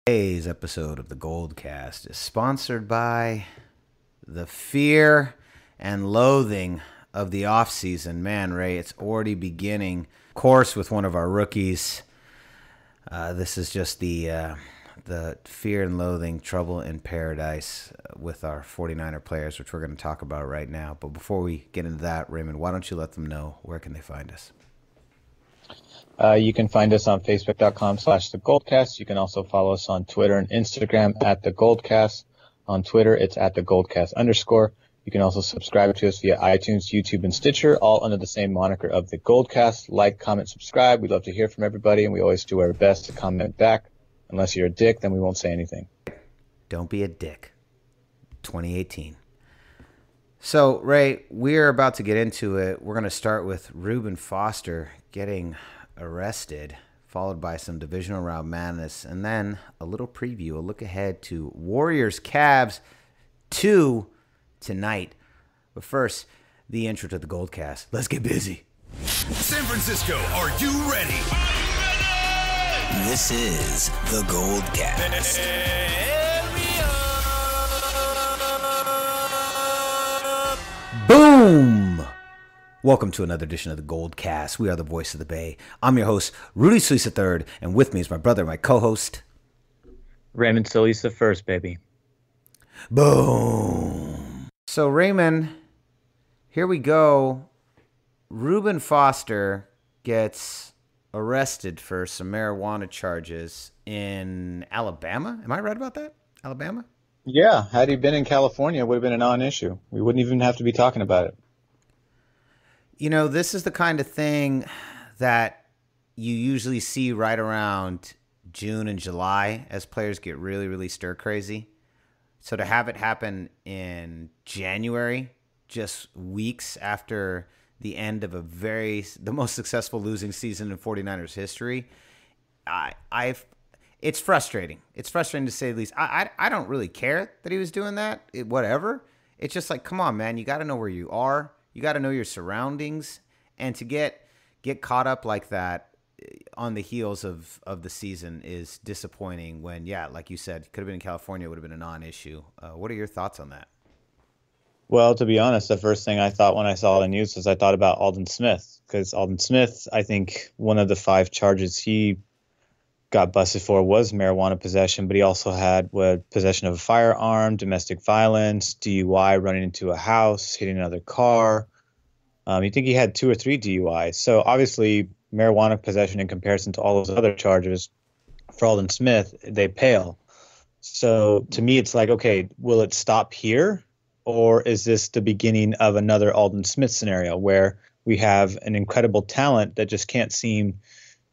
Today's episode of the GoldCast is sponsored by the fear and loathing of the offseason. Man, Ray, it's already beginning. Of course, with one of our rookies. This is just the fear and loathing, trouble in paradise with our 49er players, which we're going to talk about right now. But before we get into that, Raymond, why don't you let them know where can they find us? You can find us on Facebook.com/The GoldCast. You can also follow us on Twitter and Instagram at The GoldCast. On Twitter, it's at The GoldCast_. You can also subscribe to us via iTunes, YouTube, and Stitcher, all under the same moniker of The GoldCast. Like, comment, subscribe. We'd love to hear from everybody, and we always do our best to comment back. Unless you're a dick, then we won't say anything. Don't be a dick. 2018. So, Ray, we're about to get into it. We're going to start with Reuben Foster getting arrested, followed by some divisional round madness, and then a little preview, a look ahead to Warriors Cavs 2 tonight. But first, the intro to the GoldCast. Let's get busy. San Francisco, are you ready? This is the GoldCast. Boom! Welcome to another edition of the GoldCast. We are the voice of the Bay. I'm your host, Rudy Solis III, and with me is my brother, my co-host, Ray Solis the first, baby. Boom! So, Raymond, here we go. Reuben Foster gets arrested for some marijuana charges in Alabama. Am I right about that? Alabama? Yeah, had he been in California, it would have been a non-issue. We wouldn't even have to be talking about it. You know, this is the kind of thing that you usually see right around June and July as players get really, really stir crazy. So to have it happen in January, just weeks after the end of the most successful losing season in 49ers history, it's frustrating. It's frustrating to say the least. I don't really care that he was doing that. Whatever. It's just like, come on, man. You got to know where you are. You got to know your surroundings. And to get caught up like that on the heels of the season is disappointing when, yeah, like you said, could have been in California, it would have been a non-issue. What are your thoughts on that? Well, to be honest, the first thing I thought when I saw the news was I thought about Aldon Smith, because Aldon Smith, I think one of the 5 charges he got busted for was marijuana possession, but he also had possession of a firearm, domestic violence, DUI, running into a house, hitting another car. You think he had 2 or 3 DUIs. So obviously marijuana possession in comparison to all those other charges for Aldon Smith, they pale. So to me, it's like, okay, will it stop here? Or is this the beginning of another Aldon Smith scenario where we have an incredible talent that just can't seem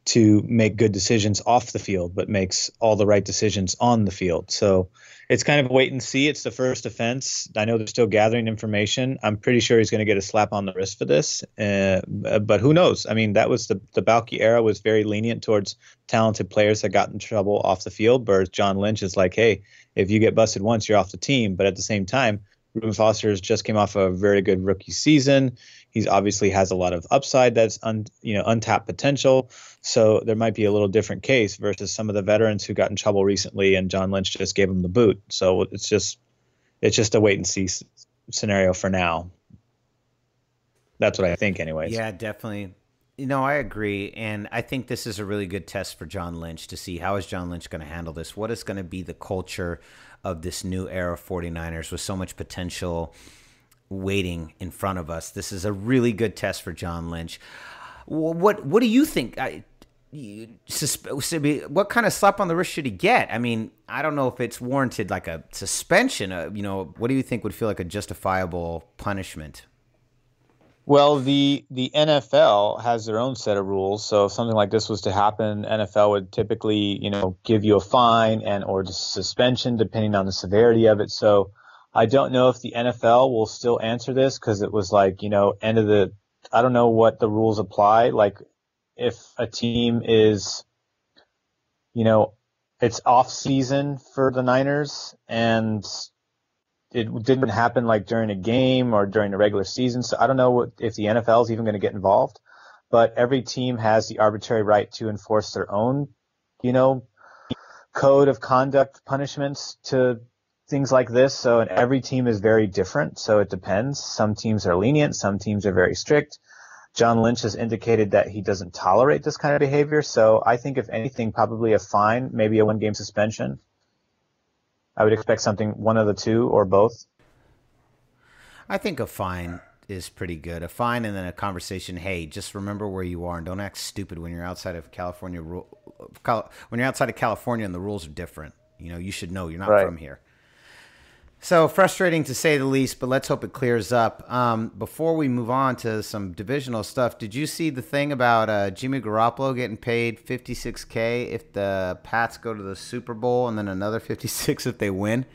to make good decisions off the field, but makes all the right decisions on the field? So it's kind of a wait and see. It's the first offense. I know they're still gathering information. I'm pretty sure he's going to get a slap on the wrist for this. But who knows? I mean, that was the Balky era was very lenient towards talented players that got in trouble off the field. Whereas John Lynch is like, hey, if you get busted once, you're off the team. But at the same time, Reuben Foster just came off a very good rookie season. He's obviously has a lot of upside that's untapped potential. So there might be a little different case versus some of the veterans who got in trouble recently and John Lynch just gave him the boot. So it's just a wait and see scenario for now. That's what I think anyways. Yeah, definitely. You know, I agree. And I think this is a really good test for John Lynch to see how is John Lynch going to handle this? What is going to be the culture of this new era 49ers with so much potential waiting in front of us? This is a really good test for John Lynch. What do you think? What kind of slap on the wrist should he get? I mean, I don't know if it's warranted like a suspension. What do you think would feel like a justifiable punishment? Well, the NFL has their own set of rules. So if something like this was to happen, NFL would typically, give you a fine and or suspension depending on the severity of it. So I don't know if the NFL will still answer this because it was like, I don't know what the rules apply. Like if a team is, it's off season for the Niners and it didn't happen like during a game or during the regular season. So I don't know if the NFL is even going to get involved, but every team has the arbitrary right to enforce their own, code of conduct punishments to things like this. So, and every team is very different. So it depends. Some teams are lenient. Some teams are very strict. John Lynch has indicated that he doesn't tolerate this kind of behavior. So I think if anything, probably a fine, maybe a 1-game suspension. I would expect something, one of the two or both. I think a fine is pretty good. A fine and then a conversation. Hey, just remember where you are and don't act stupid when you're outside of California. When you're outside of California and the rules are different, you should know you're not from here. So frustrating to say the least, but let's hope it clears up. Before we move on to some divisional stuff, did you see the thing about Jimmy Garoppolo getting paid $56K if the Pats go to the Super Bowl and then another $56 if they win?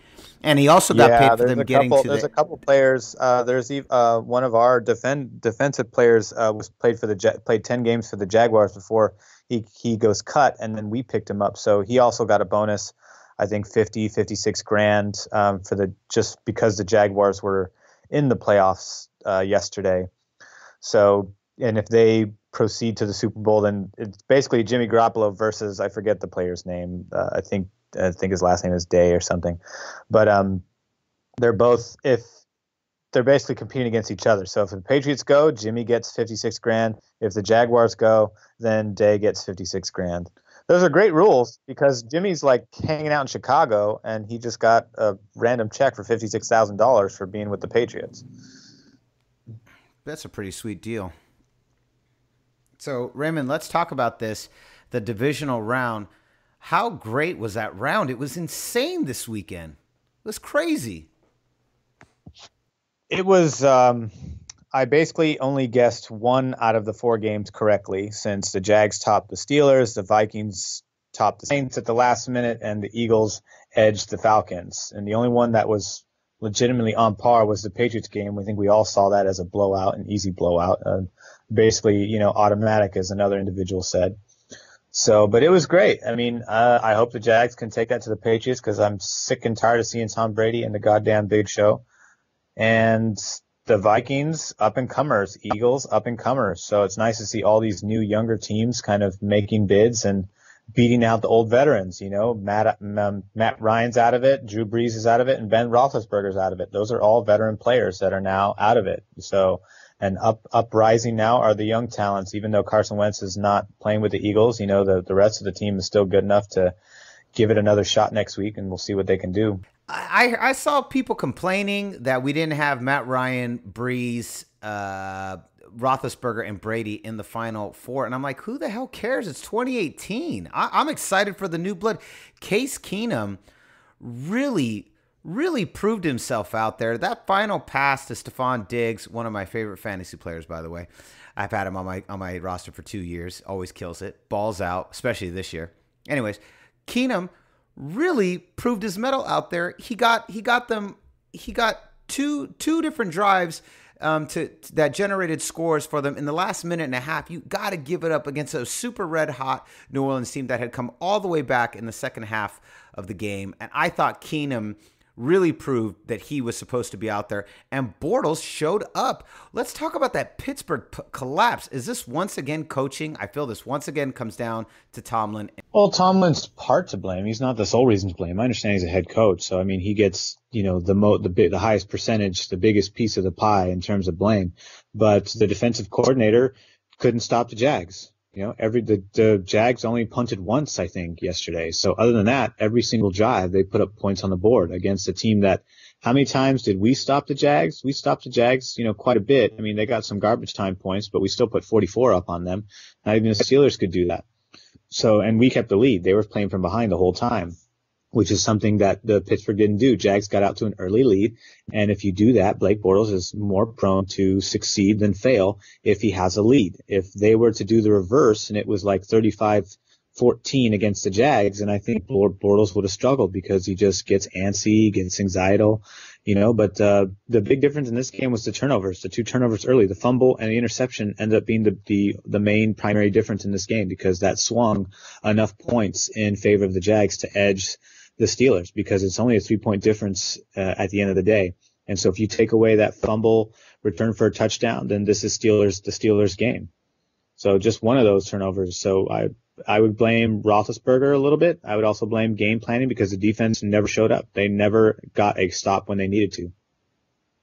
And he also got paid for them getting to There's a couple players. There's one of our defensive players played 10 games for the Jaguars before he goes cut, and then we picked him up. So he also got a bonus. I think 56 grand just because the Jaguars were in the playoffs yesterday. So, and if they proceed to the Super Bowl, then it's basically Jimmy Garoppolo versus, I forget the player's name. I think his last name is Day or something. But they're basically competing against each other. So if the Patriots go, Jimmy gets 56 grand. If the Jaguars go, then Day gets 56 grand. Those are great rules because Jimmy's like hanging out in Chicago and he just got a random check for $56,000 for being with the Patriots. That's a pretty sweet deal. So, Raymond, let's talk about this, the divisional round. How great was that round? It was insane this weekend. It was crazy. It was I basically only guessed 1 out of the 4 games correctly, since the Jags topped the Steelers, the Vikings topped the Saints at the last minute, and the Eagles edged the Falcons. And the only one that was legitimately on par was the Patriots game. I think we all saw that as a blowout, an easy blowout. Basically, automatic, as another individual said. So, but it was great. I mean, I hope the Jags can take that to the Patriots because I'm sick and tired of seeing Tom Brady in the goddamn Big Show. And the Vikings, up-and-comers. Eagles, up-and-comers. So it's nice to see all these new, younger teams kind of making bids and beating out the old veterans. Matt Ryan's out of it, Drew Brees is out of it, and Ben Roethlisberger's out of it. Those are all veteran players that are now out of it. So, and uprising now are the young talents. Even though Carson Wentz is not playing with the Eagles, the rest of the team is still good enough to give it another shot next week, and we'll see what they can do. I saw people complaining that we didn't have Matt Ryan, Brees, Roethlisberger, and Brady in the Final Four. And I'm like, who the hell cares? It's 2018. I'm excited for the new blood. Case Keenum really proved himself out there. That final pass to Stephon Diggs, one of my favorite fantasy players, by the way. I've had him on my roster for 2 years. Always kills it. Balls out, especially this year. Anyways, Keenum really proved his mettle out there. He got two different drives that generated scores for them in the last minute and a half. You got to give it up against a super red hot New Orleans team that had come all the way back in the second half of the game. And I thought Keenum really proved that he was supposed to be out there, and Bortles showed up. Let's talk about that Pittsburgh collapse. Is this once again coaching? I feel this once again comes down to Tomlin. Well, Tomlin's part to blame. He's not the sole reason to blame. I understand he's a head coach, so I mean he gets the highest percentage, the biggest piece of the pie in terms of blame. But the defensive coordinator couldn't stop the Jags. The Jags only punted once, I think, yesterday. So other than that, every single drive they put up points on the board against a team that, how many times did we stop the Jags? We stopped the Jags, quite a bit. I mean, they got some garbage time points, but we still put 44 up on them. Not even the Steelers could do that. So, and we kept the lead. They were playing from behind the whole time, which is something that the Pittsburgh didn't do. Jags got out to an early lead. And if you do that, Blake Bortles is more prone to succeed than fail if he has a lead. If they were to do the reverse and it was like 35-14 against the Jags, and I think Bortles would have struggled because he just gets antsy, gets anxietal, but the big difference in this game was the turnovers, the 2 turnovers early, the fumble and the interception ended up being the main primary difference in this game because that swung enough points in favor of the Jags to edge the Steelers because it's only a 3-point difference at the end of the day. And so if you take away that fumble return for a touchdown, then this is the Steelers game. So just one of those turnovers. So I would blame Roethlisberger a little bit. I would also blame game planning because the defense never showed up. They never got a stop when they needed to.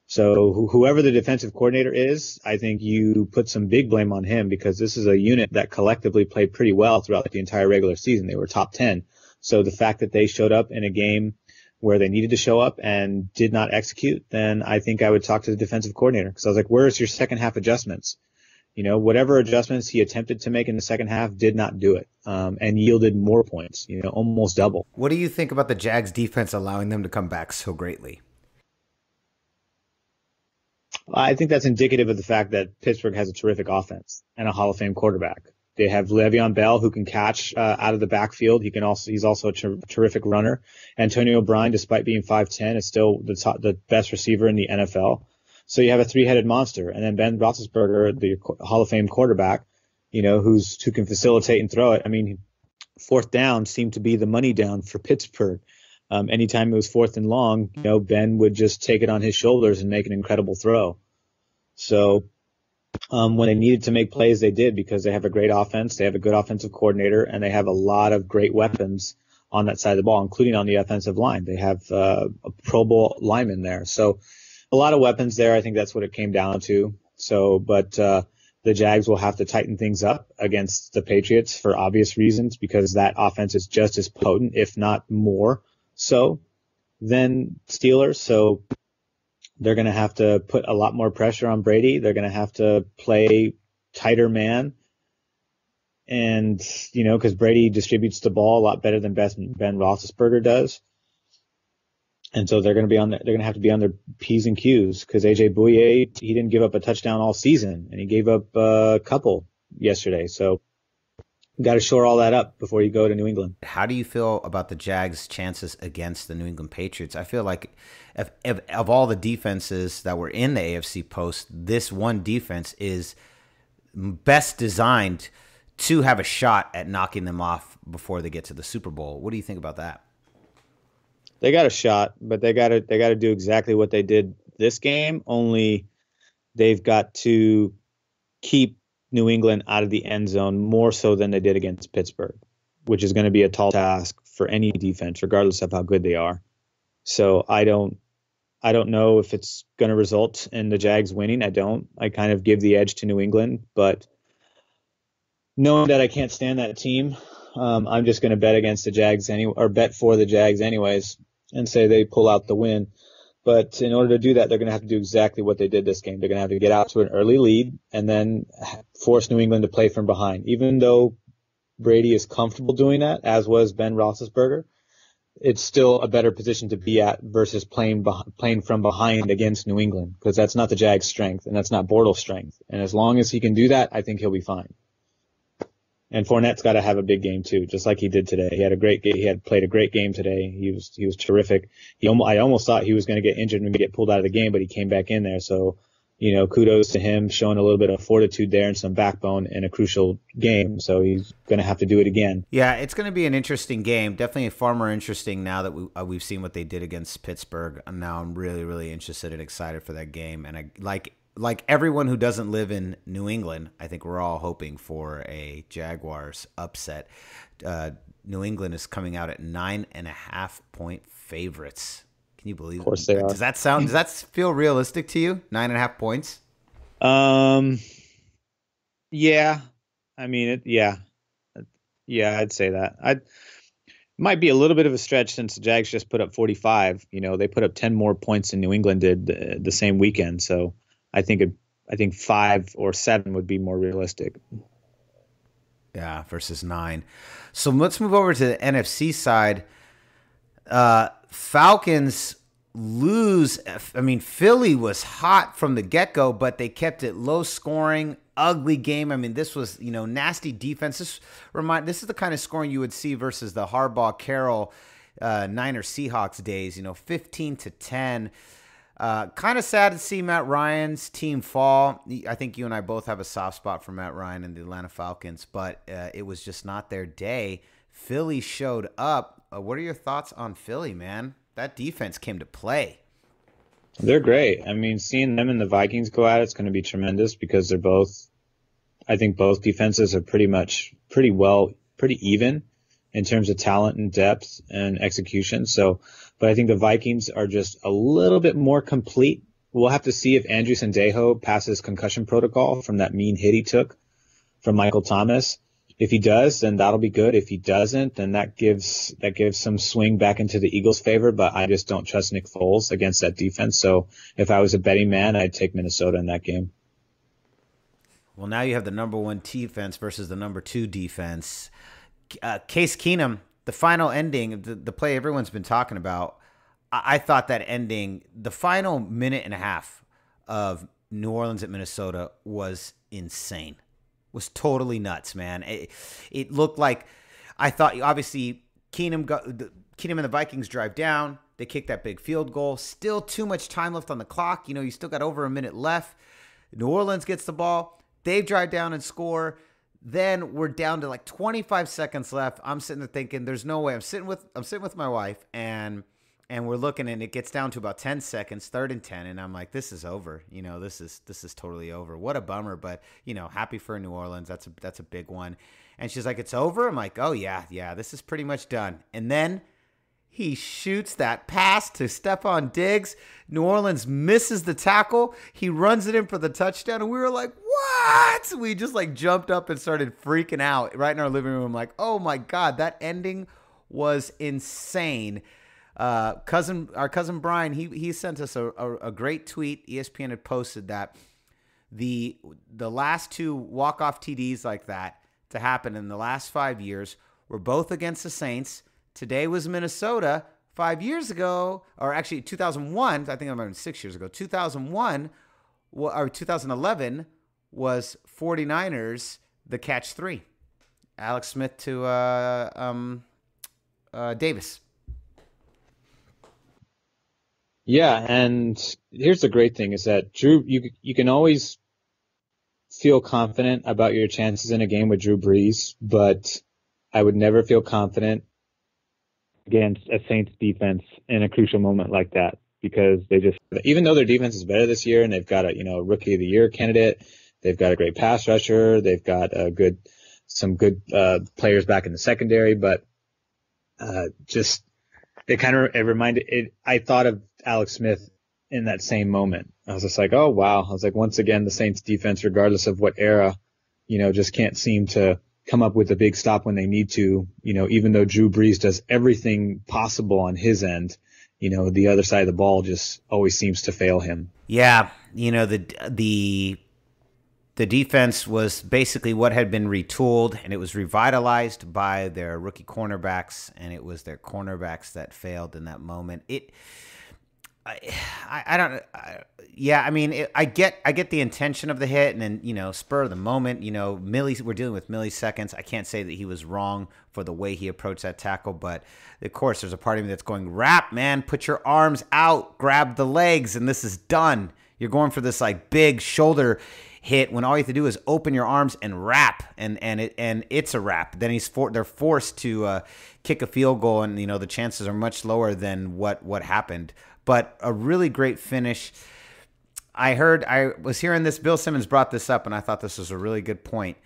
So whoever the defensive coordinator is, I think you put some big blame on him because this is a unit that collectively played pretty well throughout the entire regular season. They were top 10. So the fact that they showed up in a game where they needed to show up and did not execute, then I think I would talk to the defensive coordinator because I was like, where's your second half adjustments? Whatever adjustments he attempted to make in the second half did not do it, and yielded more points, almost double. What do you think about the Jags defense allowing them to come back so greatly? I think that's indicative of the fact that Pittsburgh has a terrific offense and a Hall of Fame quarterback. They have Le'Veon Bell, who can catch out of the backfield. He's also a terrific runner. Antonio Brown, despite being 5'10", is still the best receiver in the NFL. So you have a three-headed monster, and then Ben Roethlisberger, the Hall of Fame quarterback, who can facilitate and throw it. I mean, fourth down seemed to be the money down for Pittsburgh. Anytime it was fourth and long, Ben would just take it on his shoulders and make an incredible throw. So when they needed to make plays, they did because they have a great offense, they have a good offensive coordinator, and they have a lot of great weapons on that side of the ball, including on the offensive line. They have a Pro Bowl lineman there. So a lot of weapons there. I think that's what it came down to. So, but the Jags will have to tighten things up against the Patriots for obvious reasons because that offense is just as potent, if not more so, than Steelers. So they're going to have to put a lot more pressure on Brady. They're going to have to play tighter man. And, because Brady distributes the ball a lot better than Ben Roethlisberger does. And so they're going to have to be on their P's and Q's because AJ Bouye, he didn't give up a touchdown all season and he gave up a couple yesterday. So got to shore all that up before you go to New England. How do you feel about the Jags' chances against the New England Patriots? I feel like if of all the defenses that were in the AFC post, this one defense is best designed to have a shot at knocking them off before they get to the Super Bowl. What do you think about that? They got a shot, but they got to do exactly what they did this game. Only they've got to keep New England out of the end zone more so than they did against Pittsburgh, which is going to be a tall task for any defense, regardless of how good they are. So I don't know if it's going to result in the Jags winning. I kind of give the edge to New England, but knowing that I can't stand that team, I'm just going to bet against the Jags or bet for the Jags anyways and say they pull out the win. But in order to do that, they're going to have to do exactly what they did this game. They're going to have to get out to an early lead and then force New England to play from behind. Even though Brady is comfortable doing that, as was Ben Roethlisberger, it's still a better position to be at versus playing from behind against New England because that's not the Jags' strength and that's not Bortles' strength. And as long as he can do that, I think he'll be fine. And Fournette's got to have a big game too, just like he did today. He had a great game. He had played a great game today. He was terrific. I almost thought he was going to get injured and get pulled out of the game, but he came back in there. So, kudos to him, showing a little bit of fortitude there and some backbone in a crucial game. So he's going to have to do it again. Yeah, it's going to be an interesting game. Definitely far more interesting now that we've seen what they did against Pittsburgh. And now I'm really, really interested and excited for that game. And I like everyone who doesn't live in New England, I think we're all hoping for a Jaguars upset. New England is coming out at 9.5-point favorites. Can you believe it? Of course they are. Does that feel realistic to you? 9.5 points? Yeah. I mean, yeah, I'd say that. Might be a little bit of a stretch since the Jags just put up 45. They put up 10 more points than New England did the same weekend. So I think 5 or 7 would be more realistic. Yeah, versus 9. So let's move over to the NFC side. Falcons lose. I mean, Philly was hot from the get-go, but they kept it low scoring, ugly game. I mean, this was, nasty defense. This is the kind of scoring you would see versus the Harbaugh-Carroll Niners Seahawks days, 15-10. Kind of sad to see Matt Ryan's team fall. I think you and I both have a soft spot for Matt Ryan and the Atlanta Falcons, but it was just not their day. Philly showed up. What are your thoughts on Philly, man? That defense came to play. They're great. I mean, seeing them and the Vikings go at it's going to be tremendous because I think both defenses are pretty pretty even in terms of talent and depth and execution. So, but I think the Vikings are just a little bit more complete. We'll have to see if Andrew Sandejo passes concussion protocol from that mean hit he took from Michael Thomas. If he does, then that'll be good. If he doesn't, then that gives some swing back into the Eagles' favor. But I just don't trust Nick Foles against that defense. So if I was a betting man, I'd take Minnesota in that game. Well, now you have the number 1 defense versus the number 2 defense. Case Keenum, the final ending, the play everyone's been talking about. I thought that ending, the final minute and a half of New Orleans at Minnesota was insane. Was totally nuts, man. It looked like, I thought, obviously Keenum and the Vikings drive down. They kick that big field goal. Still too much time left on the clock. You still got over a minute left. New Orleans gets the ball. They drive down and score. Then we're down to like 25 seconds left. I'm sitting there thinking, there's no way. I'm sitting with my wife, and we're looking, and it gets down to about 10 seconds, 3rd and 10, and I'm like, this is over. This is totally over. What a bummer, but happy for New Orleans. That's a big one. And she's like, it's over? I'm like, oh yeah, this is pretty much done. And then he shoots that pass to Stephon Diggs. New Orleans misses the tackle. He runs it in for the touchdown, and we were like, what? We just like jumped up and started freaking out right in our living room. Like, oh my God, that ending was insane. Our cousin Brian, he sent us a great tweet. ESPN had posted that the last 2 walk-off TDs like that to happen in the last 5 years were both against the Saints. Today was Minnesota. 5 years ago, or actually 2001, I think I'm 6 years ago, 2001 or 2011 was 49ers, the catch 3. Alex Smith to Davis. Yeah, and here's the great thing is that Drew, you can always feel confident about your chances in a game with Drew Brees, but I would never feel confident against a Saints defense in a crucial moment like that, because they just, even though their defense is better this year and they've got a rookie of the year candidate, they've got a great pass rusher, they've got some good players back in the secondary, but I thought of Alex Smith in that same moment. I was just like, oh wow. I was like, once again, the Saints defense, regardless of what era, just can't seem to come up with a big stop when they need to, even though Drew Brees does everything possible on his end, the other side of the ball just always seems to fail him. Yeah. The defense was basically what had been retooled, and it was revitalized by their rookie cornerbacks, and it was their cornerbacks that failed in that moment. I get the intention of the hit, and then, spur of the moment, we're dealing with milliseconds. I can't say that he was wrong for the way he approached that tackle, but of course there's a part of me that's going, wrap, man, put your arms out, grab the legs, and this is done. You're going for this like big shoulder hit when all you have to do is open your arms and wrap, and it's a wrap. Then they're forced to kick a field goal, and the chances are much lower than what happened. But a really great finish. I was hearing this, Bill Simmons brought this up, and I thought this was a really good point,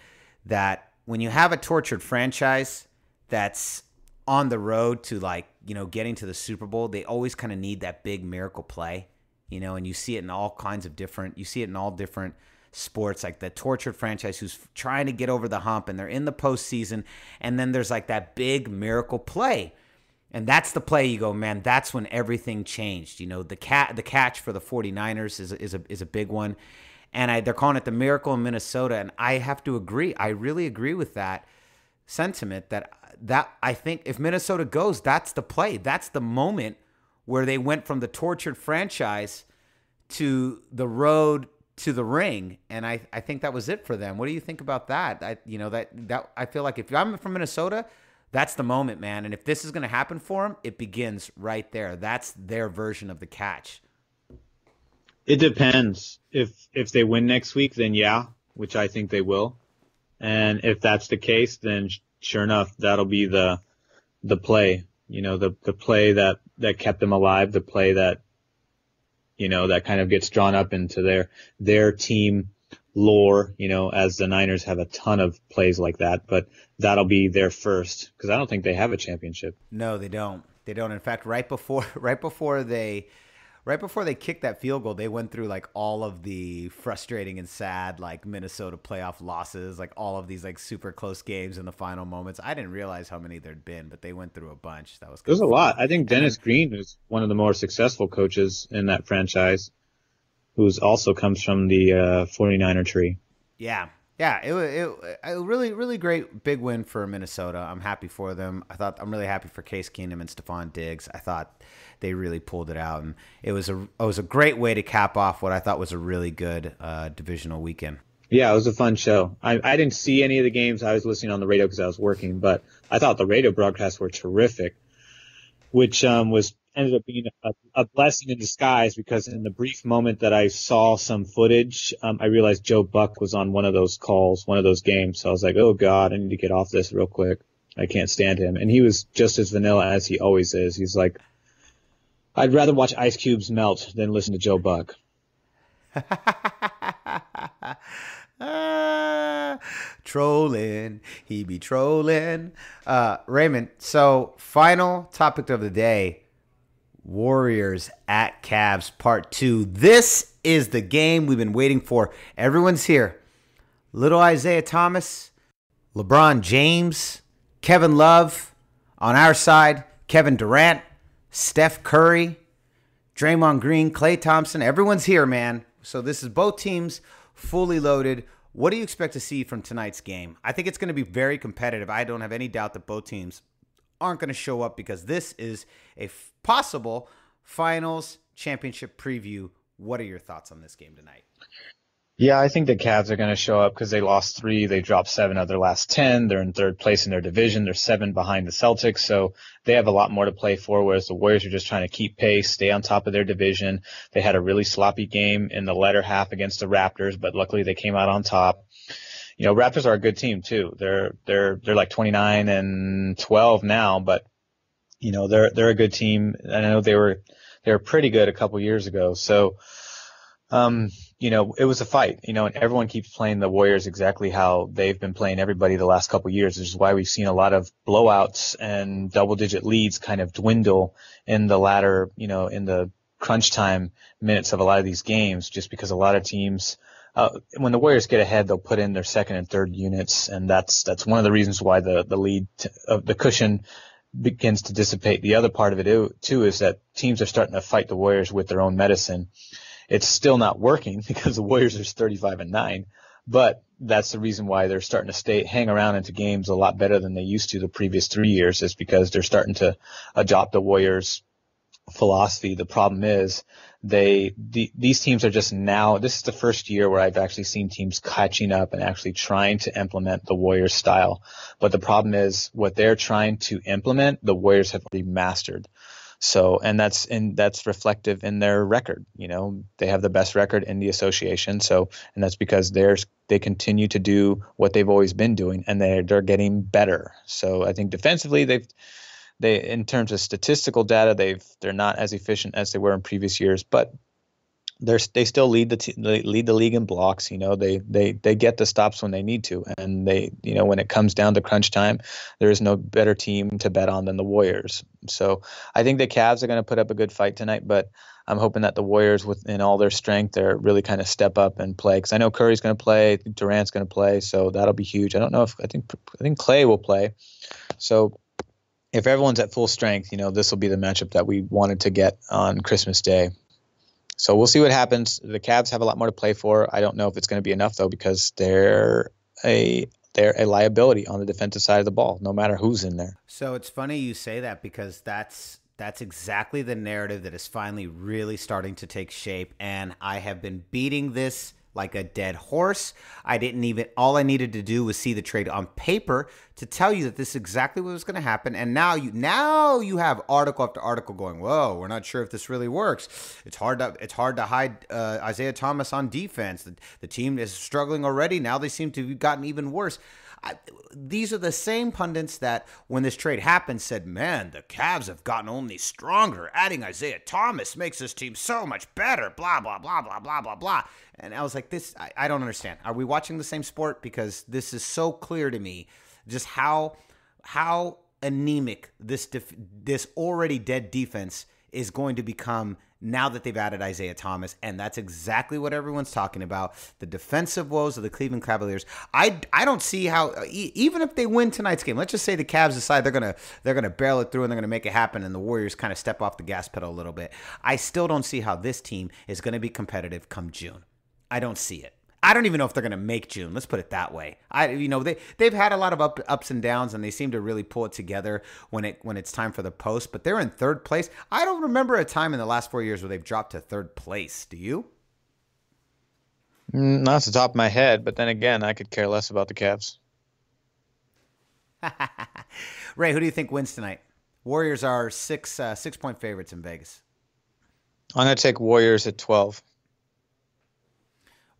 that when you have a tortured franchise that's on the road to getting to the Super Bowl, they always kind of need that big miracle play, and you see it in all different sports, like the tortured franchise who's trying to get over the hump, and they're in the postseason, and then there's like that big miracle play. And that's the play you go, man, that's when everything changed. The catch for the 49ers is a big one. And they're calling it the miracle in Minnesota. And I have to agree. I really agree with that sentiment that I think if Minnesota goes, that's the play. That's the moment where they went from the tortured franchise to the road to the ring. And I think that was it for them. What do you think about that? I feel like if I'm from Minnesota, that's the moment, man. And if this is going to happen for them, it begins right there. That's their version of the catch. It depends. If they win next week, then yeah, which I think they will. And if that's the case, then sure enough, that'll be the play. The play that kept them alive, the play that that kind of gets drawn up into their team lore, as the Niners have a ton of plays like that, but that'll be their first because I don't think they have a championship. No, they don't. They don't. In fact, right before they kicked that field goal, they went through like all of the frustrating and sad like Minnesota playoff losses, like all of these like super close games in the final moments. I didn't realize how many there'd been, but they went through a bunch. That was There's a lot. I think Dennis Green is one of the more successful coaches in that franchise, who's also comes from the 49er tree. Yeah. Yeah, it was a really, really great big win for Minnesota. I'm happy for them. I'm really happy for Case Keenum and Stephon Diggs. I thought they really pulled it out, and it was a great way to cap off what I thought was a really good divisional weekend. Yeah, it was a fun show. I didn't see any of the games. I was listening on the radio because I was working, but I thought the radio broadcasts were terrific, which ended up being a blessing in disguise because in the brief moment that I saw some footage, I realized Joe Buck was on one of those calls, one of those games. So I was like, oh, God, I need to get off this real quick. I can't stand him. And he was just as vanilla as he always is. He's like, I'd rather watch ice cubes melt than listen to Joe Buck. Trolling. He be trolling. Raymond, so final topic of the day. Warriors at Cavs part 2. This is the game we've been waiting for. Everyone's here. Little Isaiah Thomas, LeBron James, Kevin Love. On our side, Kevin Durant, Steph Curry, Draymond Green, Klay Thompson. Everyone's here, man. So this is both teams fully loaded. What do you expect to see from tonight's game? I think it's going to be very competitive. I don't have any doubt that both teams aren't going to show up because this is a possible finals championship preview. What are your thoughts on this game tonight? Yeah, I think the Cavs are going to show up because they lost 3. They dropped 7 of their last 10. They're in third place in their division. They're 7 behind the Celtics. So they have a lot more to play for, whereas the Warriors are just trying to keep pace, stay on top of their division. They had a really sloppy game in the latter half against the Raptors, but luckily they came out on top. Raptors are a good team too. They're like 29-12 now, but they're a good team. I know they were pretty good a couple years ago. So, it was a fight, and everyone keeps playing the Warriors exactly how they've been playing everybody the last couple years, which is why we've seen a lot of blowouts and double-digit leads kind of dwindle in the latter, in the crunch time minutes of a lot of these games, just because a lot of teams, when the Warriors get ahead, they'll put in their second and third units, and that's one of the reasons why the lead of the cushion begins to dissipate. The other part of it too is that teams are starting to fight the Warriors with their own medicine. It's still not working because the Warriors are 35-9, but that's the reason why they're starting to hang around into games a lot better than they used to the previous 3 years, is because they're starting to adopt the Warriors' philosophy. The problem is these teams are just now, this is the first year where I've actually seen teams catching up and actually trying to implement the Warriors style. But the problem is what they're trying to implement, the Warriors have already mastered. So, and that's reflective in their record. They have the best record in the association. So, and that's because they continue to do what they've always been doing, and they're getting better. So I think defensively, they in terms of statistical data, they're not as efficient as they were in previous years, but they still lead the league in blocks. They get the stops when they need to, and when it comes down to crunch time, there is no better team to bet on than the Warriors. So I think the Cavs are going to put up a good fight tonight, but I'm hoping that the Warriors, within all their strength, they're really kind of step up and play, because I know Curry's going to play, I think Durant's going to play, so that'll be huge. I think Klay will play. So if everyone's at full strength, this will be the matchup that we wanted to get on Christmas Day. So we'll see what happens. The Cavs have a lot more to play for. I don't know if it's going to be enough, though, because they're a liability on the defensive side of the ball, no matter who's in there. So it's funny you say that, because that's exactly the narrative that is finally really starting to take shape. And I have been beating this like a dead horse. All I needed to do was see the trade on paper to tell you that this is exactly what was going to happen. And now you have article after article going, whoa, we're not sure if this really works. It's hard to hide Isaiah Thomas on defense. The team is struggling already. Now they seem to have gotten even worse. These are the same pundits that, when this trade happened, said, man, the Cavs have gotten only stronger. Adding Isaiah Thomas makes this team so much better, blah, blah, blah, blah, blah, blah, blah. And I was like, I don't understand. Are we watching the same sport? Because this is so clear to me just how anemic this already dead defense is going to become now that they've added Isaiah Thomas. And that's exactly what everyone's talking about. The defensive woes of the Cleveland Cavaliers. I don't see how, even if they win tonight's game, let's just say the Cavs decide they're gonna barrel it through and they're gonna make it happen, and the Warriors kind of step off the gas pedal a little bit. I still don't see how this team is gonna be competitive come June. I don't see it. I don't even know if they're going to make June. Let's put it that way. They've had a lot of ups and downs, and they seem to really pull it together when it's time for the post. But they're in third place. I don't remember a time in the last 4 years where they've dropped to third place. Do you? Not off the top of my head, but then again, I could care less about the Cavs. Ray, who do you think wins tonight? Warriors are 6-point favorites in Vegas. I'm going to take Warriors at 12.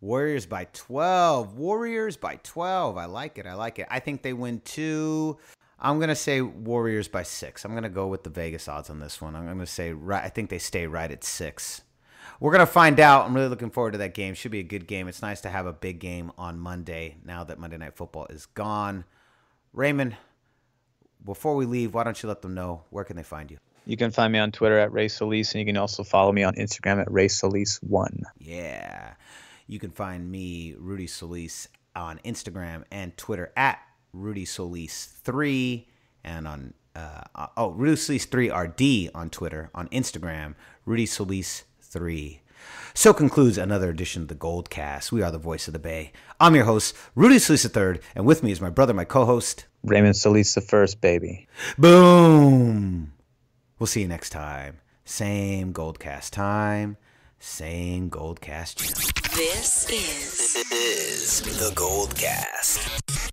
Warriors by 12. I like it. I think they win 2. I'm going to say Warriors by 6. I'm going to go with the Vegas odds on this one. I'm going to say I think they stay right at 6. We're going to find out. I'm really looking forward to that game. Should be a good game. It's nice to have a big game on Monday now that Monday Night Football is gone. Raymond, before we leave, why don't you let them know where can they find you? You can find me on Twitter at Ray Solis, and you can also follow me on Instagram at Ray Solis1. Yeah. You can find me, Rudy Solis, on Instagram and Twitter at Rudy Solis 3, and on Rudy Solis 3RD on Twitter. On Instagram, Rudy Solis 3. So concludes another edition of the GoldCast. We are the voice of the Bay. I'm your host, Rudy Solis III, and with me is my brother, my co-host, Raymond Solis the first, baby. Boom. We'll see you next time. Same GoldCast time. Same GoldCast channel. This is the GoldCast.